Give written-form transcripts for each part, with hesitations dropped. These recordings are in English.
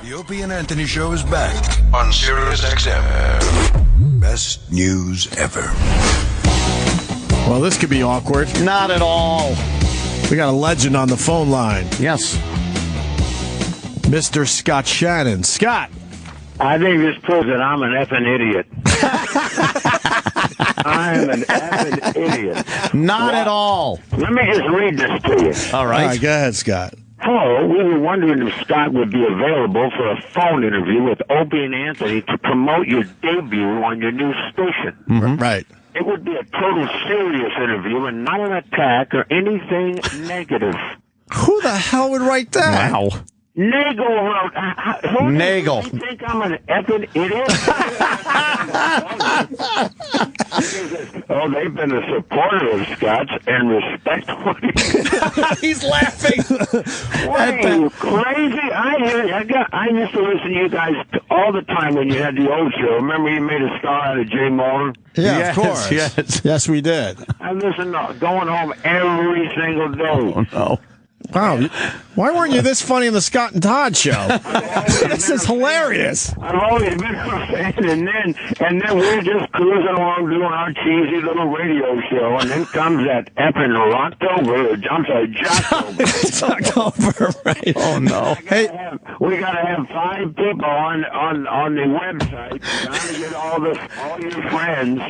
The Opie and Anthony Show is back on Sirius XM. Best news ever. Well, this could be awkward. Not at all. We got a legend on the phone line. Yes. Mr. Scott Shannon. Scott. I think this proves that I'm an effing idiot. I'm an effing idiot. Not at all. Let me just read this to you. All right. All right, go ahead, Scott. Hello, we were wondering if Scott would be available for a phone interview with Opie and Anthony to promote your debut on your new station. Mm-hmm. Right. It would be a total serious interview and not an attack or anything negative. Who the hell would write that? Wow. Nagel wrote. Who Nagel. Do you think I'm an effing idiot? Oh, they've been a supporter of Scott's and respect what he He's laughing. What are you, crazy? I used to listen to you guys all the time when you had the old show. Remember you made a star out of Jay Moore? Yeah, Yes, of course. yes. Yes, we did. I listened to going home every single day. Oh, no. Wow. Why weren't you this funny on the Scott and Todd show? This is hilarious. I've always been a fan, and then we're just cruising along doing our cheesy little radio show, and then comes that effing October, I'm sorry, Jocktober. It's October, right? Oh, no. Hey, We gotta have 5 people on the website trying to get all your friends.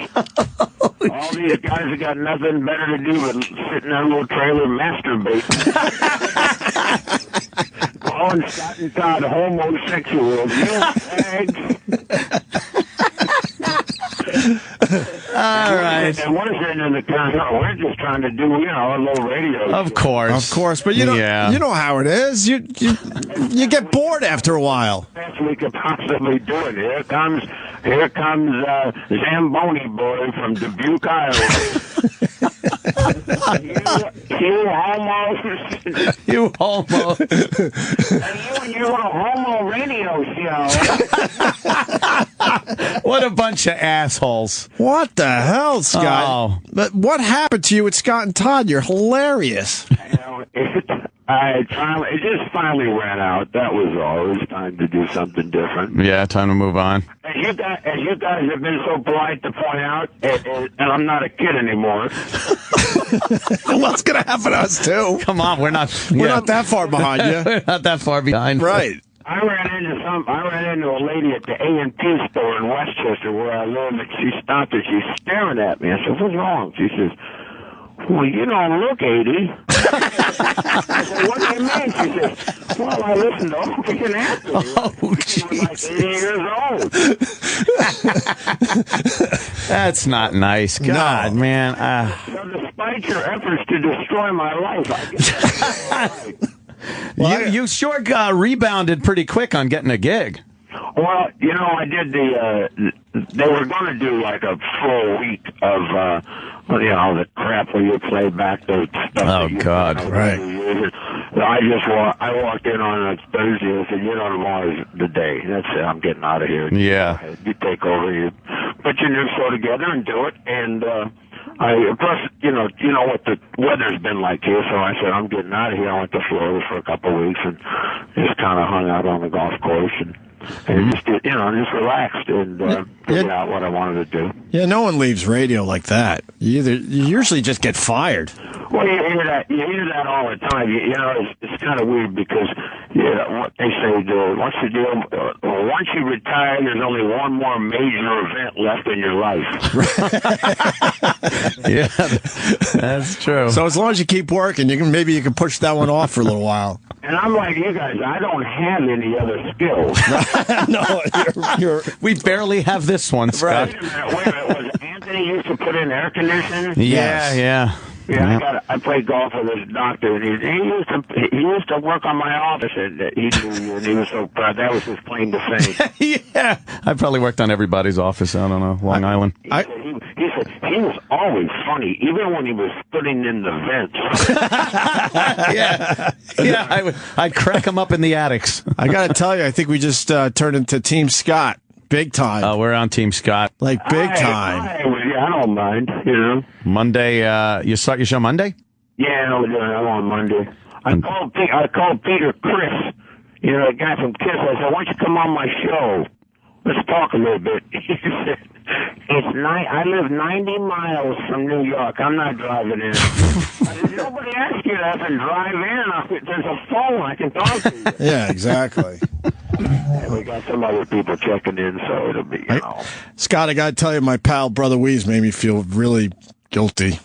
All these guys have got nothing better to do but sit in their little trailer masturbating. Calling Scott and Todd homosexuals. You fags. All right. And what is it in the car? We're just trying to do, a little radio. Of course. of course, but you know how it is. You get bored after a while. Best we could possibly do it. Here comes Zamboni boy from Dubuque, Iowa. you homos. You homo. You're a homo radio show. What a bunch of assholes. What the hell, Scott? Oh. But what happened to you with Scott and Todd? You're hilarious. It just finally ran out. That was all. It was time to do something different. Yeah, time to move on. As you guys have been so polite to point out, and I'm not a kid anymore. What's going to happen to us, too? Come on, we're not that far behind you. We're not that far behind. Right. I ran into a lady at the A&P store in Westchester where I live, and she stopped and she's staring at me. I said, "What's wrong?" She says, "Well, you don't look 80. I said, "What do you mean?" She says, "Well, I listened to Opie and Anthony. Oh, She was like 80 years old. That's not nice. God, man. So despite your efforts to destroy my life, I guess You sure rebounded pretty quick on getting a gig. Well, I did they were going to do like a full week of, the crap where you play back the stuff. Oh, God. Right. I walked in on a Thursday and said, tomorrow's the day. That's it. I'm getting out of here. Yeah. You take over. You put your new show together and do it. And, plus, you know what the weather's been like here, so I said, I'm getting out of here. I went to Florida for a couple of weeks and just kind of hung out on the golf course and just relaxed and figured out what I wanted to do. Yeah, no one leaves radio like that. You usually just get fired. Well, you hear that all the time. It's kind of weird because what they say, what's the deal? Once you retire, there's only one more major event left in your life. Yeah, that's true. So as long as you keep working, maybe you can push that one off for a little while. And I'm like you guys, I don't have any other skills. No, we barely have this one, Scott. Wait a minute. Was Anthony used to put in air conditioning? Yeah. Yeah, I played golf with this doctor, and he used to work on my office, and he knew you, and he was so proud. That was his claim to fame. Yeah, I probably worked on everybody's office out on Long Island. He said he was always funny, even when he was putting in the vents. Yeah, I'd crack him up in the attics. I got to tell you, I think we just turned into Team Scott. Big time. Oh, we're on Team Scott. Like big time. I don't mind, Monday, you start your show Monday? Yeah, I'm on Monday. I called Peter Chris the guy from Kiss. I said, why don't you come on my show? Let's talk a little bit. He said, I live 90 miles from New York. I'm not driving in. I said, nobody asked you to have to drive in. There's a phone. I can talk to you. Yeah, exactly. And we got some other people checking in, so it'll be, Scott, I got to tell you, my pal, Brother Weeze, made me feel really guilty.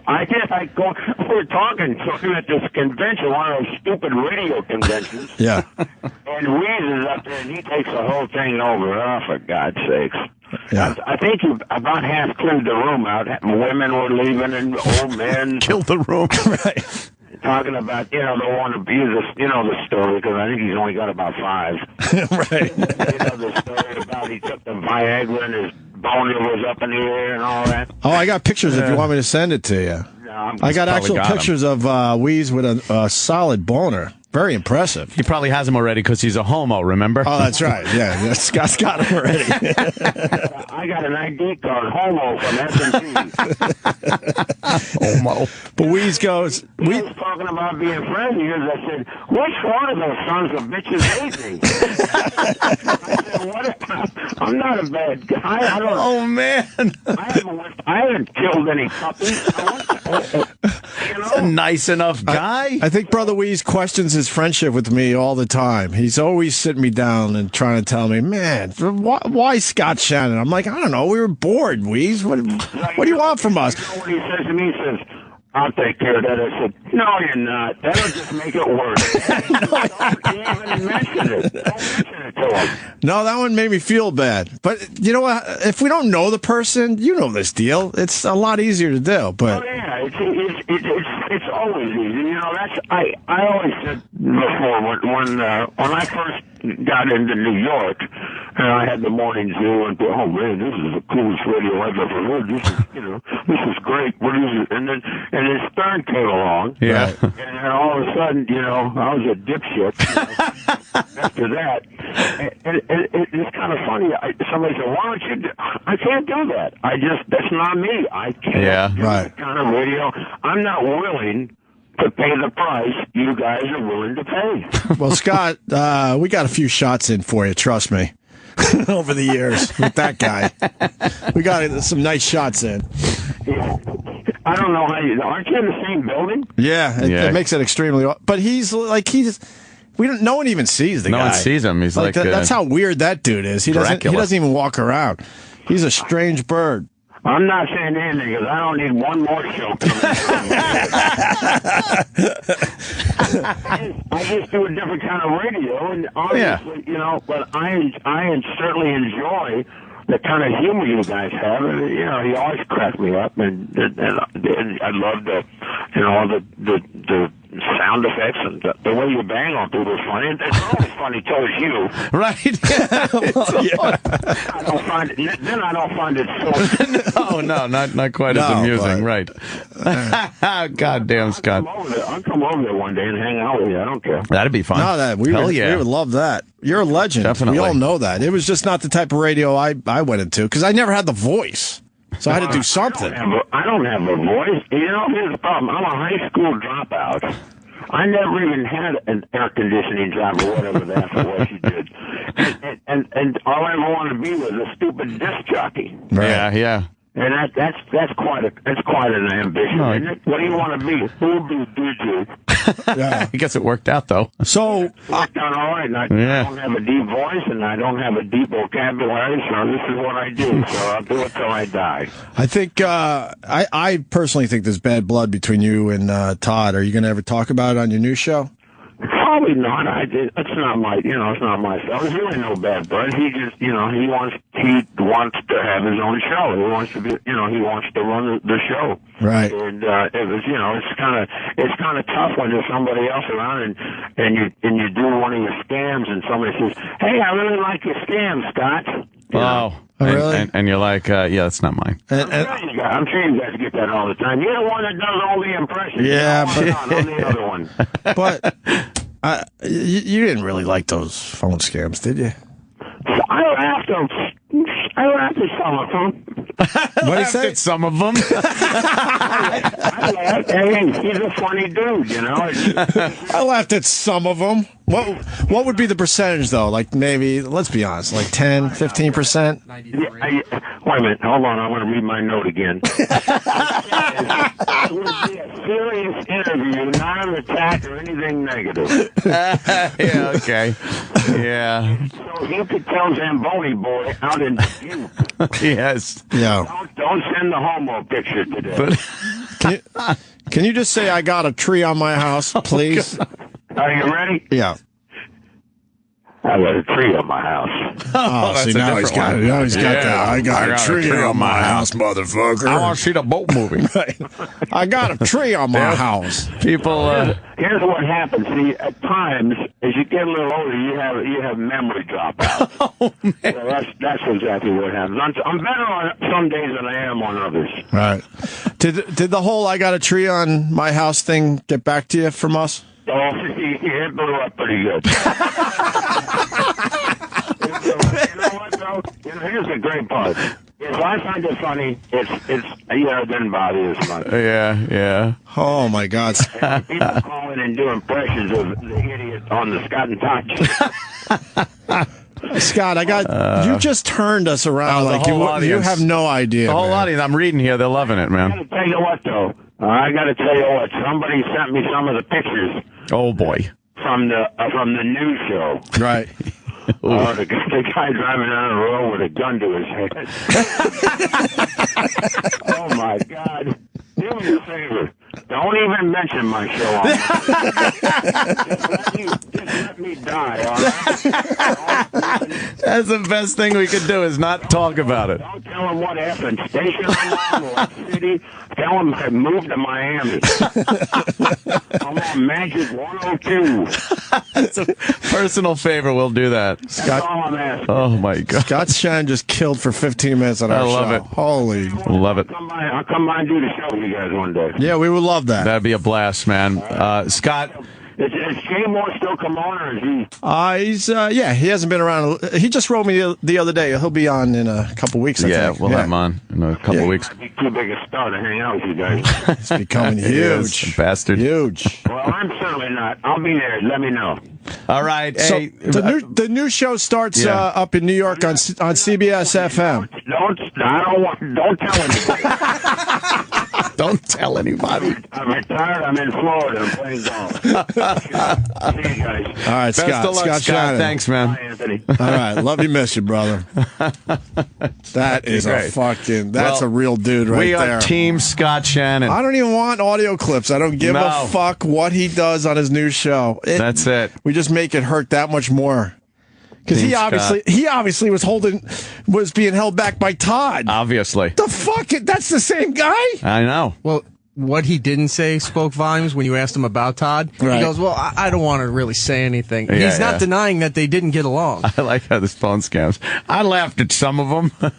I guess we're talking at this convention, one of those stupid radio conventions. Yeah. And Weeze is up there, and he takes the whole thing over. Oh, for God's sakes. Yeah. I think you about half cleared the room out. Women were leaving, and old men. Killed the room. Right. Talking about, they want to abuse us, the story, because I think he's only got about 5. Right. The story about he took the Viagra and his boner was up in the air and all that. Oh, I got pictures if you want me to send it to you. No, I got actual pictures of Weeze with a solid boner. Very impressive. He probably has him already because he's a homo, remember? Oh, that's right. Yeah, Scott's got him already. I got an ID card, homo, from S&P. Homo. But Weeze goes... He was talking about being friends of yours. I said, which one of those sons of bitches hate me? I said, what? I'm not a bad guy. I don't. Oh, man. I haven't killed any puppies. He's a nice enough guy. I think Brother Weeze questions his friendship with me all the time. He's always sitting me down and trying to tell me, man, why Scott Shannon? I'm like, I don't know. We were bored, Weeze. What do you want from us? What he says to me, he says, I'll take care of that. I said, no, you're not. That'll just make it worse. Don't even mention it. Don't mention it to him. No, that one made me feel bad. But you know what? If we don't know the person, you know this deal. It's a lot easier to do. But oh, yeah, it's always easy. That's I always said before when I first got into New York, and I had the morning zoo, and oh man, this is the coolest radio I've ever heard. This is great. What is it? And then Stern came along. Yeah. And then all of a sudden, I was a dipshit. After that, and it's kind of funny. Somebody said, "Why don't you?" I can't do that. That's not me. I can't do that kind of radio. I'm not willing to pay the price you guys are willing to pay. Well, Scott, we got a few shots in for you. Trust me. Over the years with that guy, we got some nice shots in. Yeah. I don't know how aren't you in the same building? Yeah, it makes it extremely. But no one even sees the guy. No one sees him. He's like that's how weird that dude is. He doesn't even walk around. He's a strange bird. I'm not saying anything because I don't need one more show coming. I just do a different kind of radio, and obviously, but I certainly enjoy the kind of humor you guys have. And, you always crack me up, and I love the sound effects and the way you bang on people is funny. It's always funny towards you, right? I don't find it. Then I don't find it so. No, not quite as amusing, right? God damn, Scott! I'll come over there one day and hang out with you. I don't care. That'd be fun. No, we would love that. You're a legend. Definitely. We all know that. It was just not the type of radio I went into because I never had the voice. So I had to do something. I don't have a voice. Here's the problem. I'm a high school dropout. I never even had an air conditioning job or whatever that was you did. And all I ever wanted to be was a stupid disc jockey. Right. Yeah. And that's quite an ambition, isn't it? What do you want to be? Who do you? Yeah. I guess it worked out though. So it worked out all right. I don't have a deep voice and I don't have a deep vocabulary, so this is what I do. So I'll do it till I die. I think I personally think there's bad blood between you and Todd. Are you going to ever talk about it on your new show? Probably not. It's not my, it's not my fault. There's really no bad blood. He just, he wants to have his own show. He wants to be, he wants to run the show. Right. And it was, it's kind of tough when there's somebody else around and you do one of your scams and somebody says, "Hey, I really like your scam, Scott." Wow. Oh, really? And you're like, yeah, that's not mine. I'm sure you guys get that all the time. You're the one that does all the impressions. Yeah, I'm the other one. But you didn't really like those phone scams, did you? I don't have to sell a phone. What did he say? Some of them. I laughed. Hey, he's a funny dude, you know. I laughed at some of them. What would be the percentage, though? Like maybe, let's be honest, like 10, 15%? Wait a minute. Hold on. I want to read my note again. It would be a serious interview, not an attack or anything negative. Yeah, okay. Yeah. So you could tell Zamboni boy out in Duke. Yes. Yeah. Don't send the homo picture today. Can you just say I got a tree on my house, please? Are you ready? Yeah. I got a tree on my house. Oh, see, now he's got it. Now he's got Yeah. that. I got a tree on my house, motherfucker. I want to see the boat moving. I got a tree on my house. People, Here's what happens. See, at times, as you get a little older, you have memory dropout. oh, man. So that's exactly what happens. I'm better on some days than I am on others. Right. Did the whole I got a tree on my house thing get back to you from us? Oh, it blew up pretty good. You know what, though? Here's the great part. If I find it funny, it's it doesn't bother you as much. Yeah. Oh, my God. People call in and do impressions of the idiot on the Scott and Todd. Scott, you just turned us around like you have no idea. The whole man. audience, I'm reading here, they're loving it, I man. gotta tell you what, though. I gotta tell you what. Somebody sent me some of the pictures Oh, boy. from the news show. Right. The guy driving down the road with a gun to his head. Oh my God! Do me a favor. Don't even mention my show. On just let me die. All right? That's the best thing we could do is not talk about it. Don't tell him what happened. Station I'm on, what city. Tell him I moved to Miami. I'm on Magic 102. That's a personal favor. We'll do that. That's all I'm asking. Oh, my God. Scott Shannon just killed for 15 minutes on our show. I love it. Holy. Love it. I'll come by and do the show with you guys one day. Yeah, we would love that. That'd be a blast, man. Scott. Is Jay Moore still come on, or is he? He hasn't been around. He just wrote me the other day. He'll be on in a couple weeks, I think. We'll have him on in a couple weeks. I'd be too big a star to hang out with you guys. He's becoming huge. Bastard. Huge. Well, I'm certainly not. I'll be there. Let me know. All right. So Hey, the new show starts up in New York on CBS FM. Don't tell anybody. don't tell anybody. I'm retired. I'm in Florida. I'm playing golf. See you guys. All right, Best Scott. of luck, Scott. Shannon. Thanks, man. Bye, Anthony. All right, love you, miss you, brother. That is great. that's a real dude right we there. are Team Scott Shannon. I don't even want audio clips. I don't give a fuck what he does on his new show. That's it. We just make it hurt that much more. Because he obviously was being held back by Todd. Obviously. The fuck? That's the same guy? I know. Well, what he didn't say spoke volumes when you asked him about Todd. Right. He goes, well, I don't want to really say anything. Yeah, He's not denying that they didn't get along. I like how this phone scams. I laughed at some of them.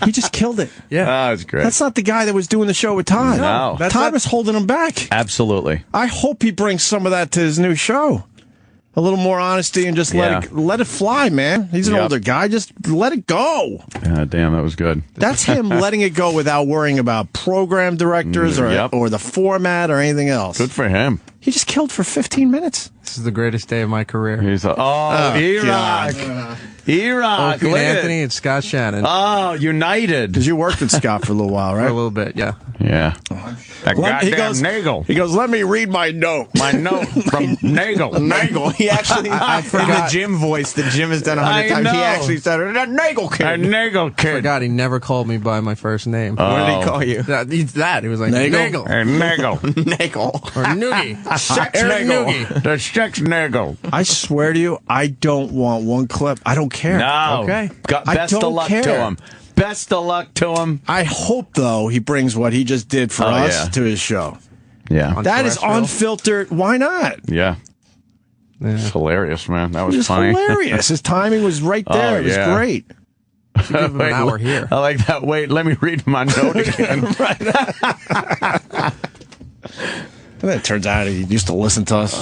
He just killed it. Yeah. That was great. That's not the guy that was doing the show with Todd. No. Todd was holding him back. Absolutely. I hope he brings some of that to his new show. A little more honesty and just let it fly, man. He's an older guy. Just let it go. Damn, that was good. That's him letting it go without worrying about program directors or the format or anything else. Good for him. He just killed for 15 minutes. This is the greatest day of my career. He's Iraq. Iraq. Opie and Anthony and Scott Shannon. Oh, United. Because you worked with Scott for a little while, right? For a little bit, yeah. Yeah. That goddamn Nagel. He goes, let me read my note. My note from Nagel. Nagel. He actually, I forgot. in the Jim voice that Jim has done 100 times, he actually said, a Nagel kid. A Nagel kid. I forgot he never called me by my first name. What did he call you? He was like, Nagel? Nagel. Nagel. Or Noogie. Sex Nagel. The sex Nagel. I swear to you, I don't want one clip. I don't care. No. Okay. Best of luck to him. Best of luck to him. I hope, though, he brings what he just did for us to his show. Yeah. That is unfiltered. Why not? Yeah. It's hilarious, man. That was It was funny. hilarious. His timing was right there. It was great. Give him an hour here. I like that. Wait, let me read my note again. And then it turns out he used to listen to us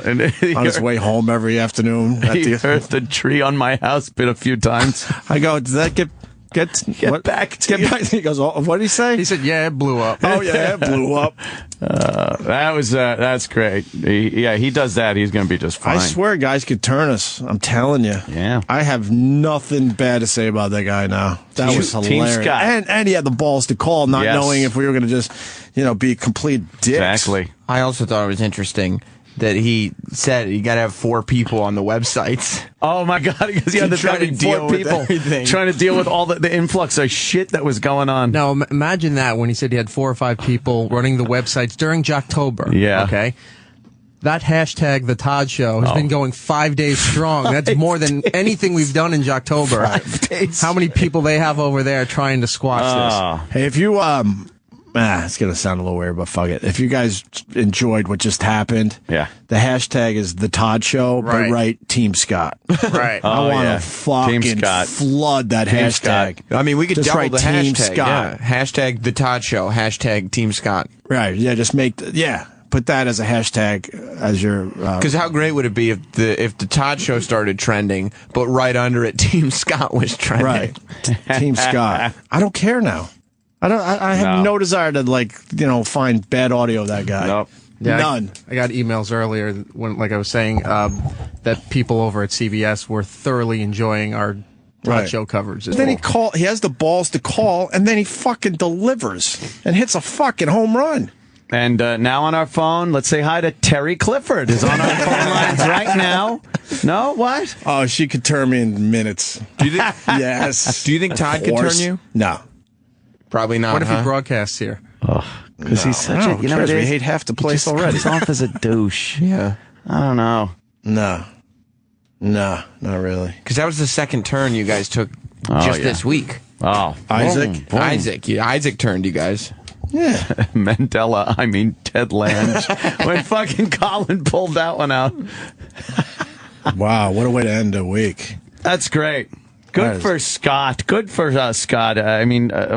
And on his way home every afternoon. He heard the tree on my house bit a few times. I go, did that get Get back to get you. back. He goes, oh, what did he say? He said, "Yeah, it blew up." Oh yeah, it blew up. That's great. He does that. He's going to be just fine. I swear, guys could turn us. I'm telling you. Yeah. I have nothing bad to say about that guy now. That was Team hilarious. Scott. And he had the balls to call, not Yes. knowing if we were going to just, be complete dicks. Exactly. I also thought it was interesting that he said you got to have 4 people on the websites. Oh my God! Because he had to Trying to deal four with people everything. trying to deal with all the influx of shit that was going on. Now, imagine that when he said he had 4 or 5 people running the websites during Jocktober. Yeah. Okay. That hashtag, The Todd Show, has been going 5 days strong. That's more than anything we've done in Jocktober. 5 days. How many people they have over there trying to squash this? Hey, if you it's gonna sound a little weird, but fuck it. If you guys enjoyed what just happened, Yeah. the hashtag is the Todd Show, Right. but write Team Scott. Right. I want yeah. to fucking Team Scott. flood that Team hashtag. I mean, we could Just double write the Team hashtag. Scott. Yeah. Hashtag The Todd Show. Hashtag Team Scott. Right? Yeah, just put that as a hashtag as your. Because how great would it be if the Todd Show started trending, but right under it, Team Scott was trending? Right. Team Scott. I don't care now. I have no desire to find bad audio of that guy. Nope. Yeah, None. I got emails earlier when, like I was saying, that people over at CBS were thoroughly enjoying our Todd Show coverage. Then he has the balls to call, and then he fucking delivers and hits a fucking home run. And now on our phone, let's say hi to Terry Clifford is on our phone lines right now. No, what? Oh, she could turn me in minutes. Do you think? Yes. Do you think Todd could turn you? No. Probably not. What if he huh? broadcasts here? Because he's such No, a, you know, Chris, what it we is? hate half the He place just already. comes off as a douche. Yeah. I don't know. No, not really. Because that was the second turn you guys took just yeah. this week. Oh, Isaac? boom, boom. Isaac turned you guys. Yeah. Ted Lange. When fucking Colin pulled that one out. Wow, what a way to end a week. That's great. Good for Scott. Good for Scott.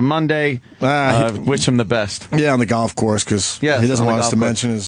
Monday, wish him the best. Yeah, on the golf course, because Yes, he doesn't on the want us golf to course. mention his